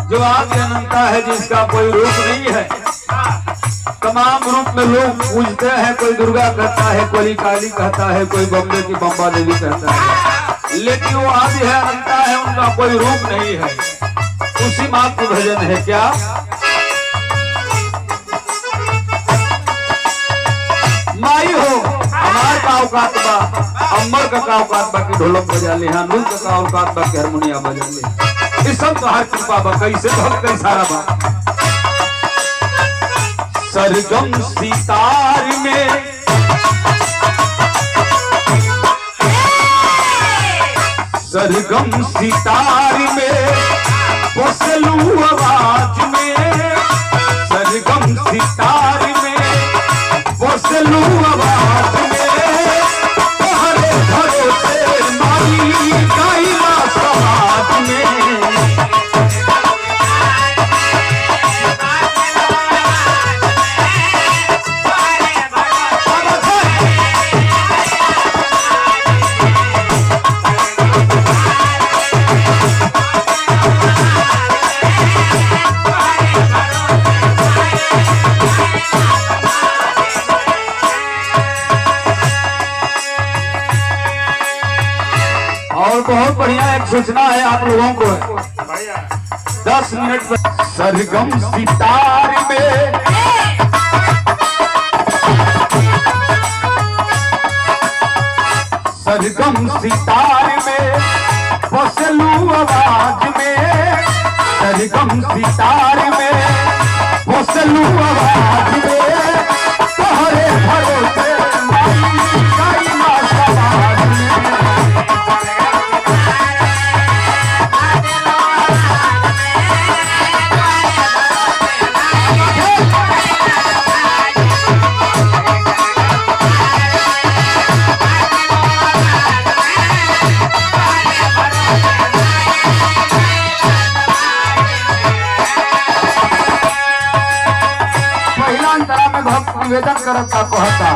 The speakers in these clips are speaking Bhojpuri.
जो आदि अनंता है, जिसका कोई रूप नहीं है। तमाम रूप में लोग पूजते हैं, कोई दुर्गा कहता है, कोई काली कहता है, कोई बम्बे की बम्बा देवी कहता है, लेकिन वो आदि है, अनंता है, उनका कोई रूप नहीं है। उसी मात्र भजन है क्या? माई हो हमार का औकात बा, अम्बर का औकात बा कि ढोलक बजा ले, हानुल का औकात बा कि हारमोनिया बजा ले। इस सब तो हर कृपा बा, कैसे भक्त कई सारा बा। सरगम सितार में सरगम सितार में बसलू आवाज में, सरगम सितार में बसलू आवाज में, हरे भरोसे माई गाइला समाज में। और बहुत बढ़िया एक सूचना है आप लोगों को, 10 मिनट में सरगम सितार में सरगम सितार में बसलू आवाज में, सरगम सितार में बसलू आवाज में, तोहरे भरोसे माई गाइला समाज में। निवेदन करता कहता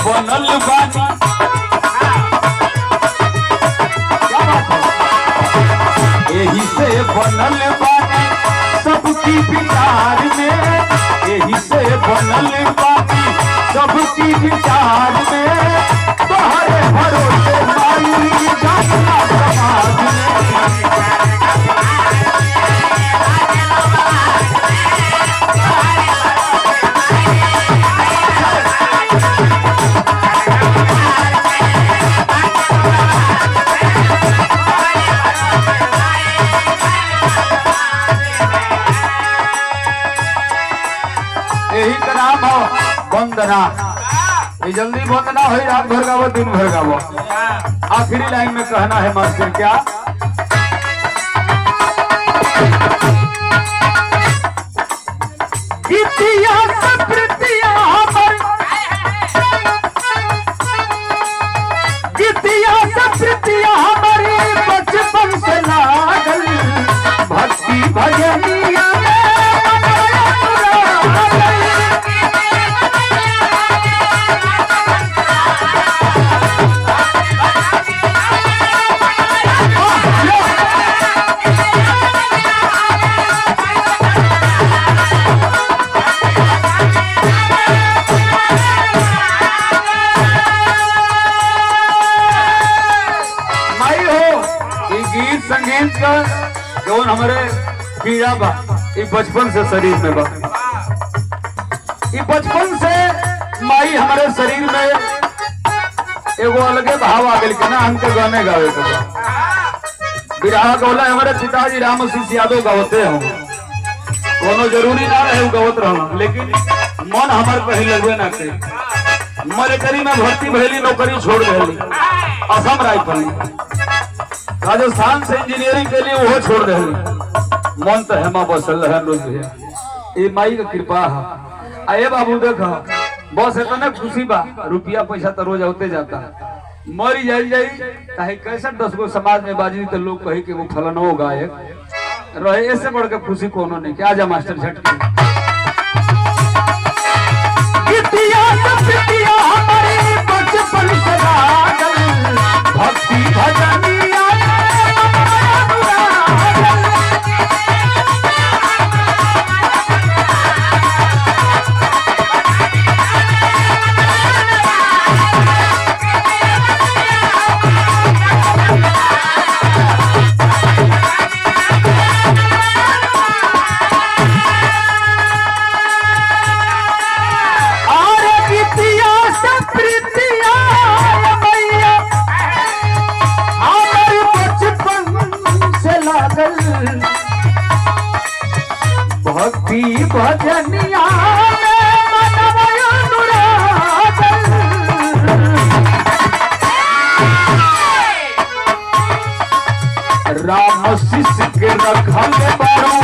बनल बानी, यही से बनल बानी सबकी विचार में, यही से बनल बानी सबकी विचार में, तोहरे भरोसे माई गाइला समाज में। यही का नाम हो वंदना। ये जल्दी वंदना हो, रात भर गावो दिन भर गावो। आखिरी लाइन में कहना है मास्टर क्या? गीतिया सप्रीतिया हमर, गीतिया सप्रीतिया हमारी बचपन से लागल, भक्ति भजनिया गीत का जौन हमारे पीड़ा बा ये बचपन से शरीर में बा, ये बचपन से माई हमारे शरीर में एगो अलगे भाव आ गई कि ना हमके गाने गावे के बिरहा गौला हमारे पिताजी राम सिंह यादव गावते हो, कोनो जरूरी ना रहे गवत रहना, लेकिन मन हमारे कहीं लगवे ना करे। मलेकरी में भर्ती भैली, नौकरी छोड़ देली, असम राइफल राजस्थान से इंजीनियरिंग के लिए वो छोड़ देली। मन तो हेमा बसल है रोज भैया, ये माई का कृपा है। आए बाबू देखो बस इतने खुशी बा, रुपया पैसा तो रोज होते जाता है, मरी जाई चाहे कैसे 10 गो समाज में बाजी तो लोग कहे कि वो फलाना गायक रहे, ऐसे बढ़ के खुशी कोनो नहीं। क्या जा मास्टर झटके भक्ति भजनिया भक्ति भजनिया राम शिष्य के रखल बारू,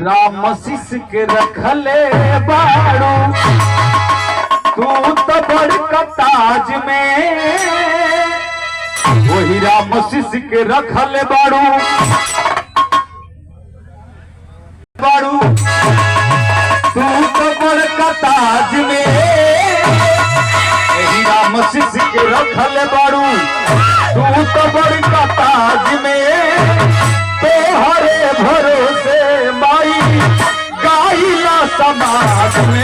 राम शिष्य के रखले बारू, तू तो बड़का ताज में वही राम शिष्य के रखल बारू बारू, तू तो बड़का ताज में वही राम शिष्य के रखल बारू, तू तो बड़का ताज में तोहरे भरोसे माई गाइला समाज में।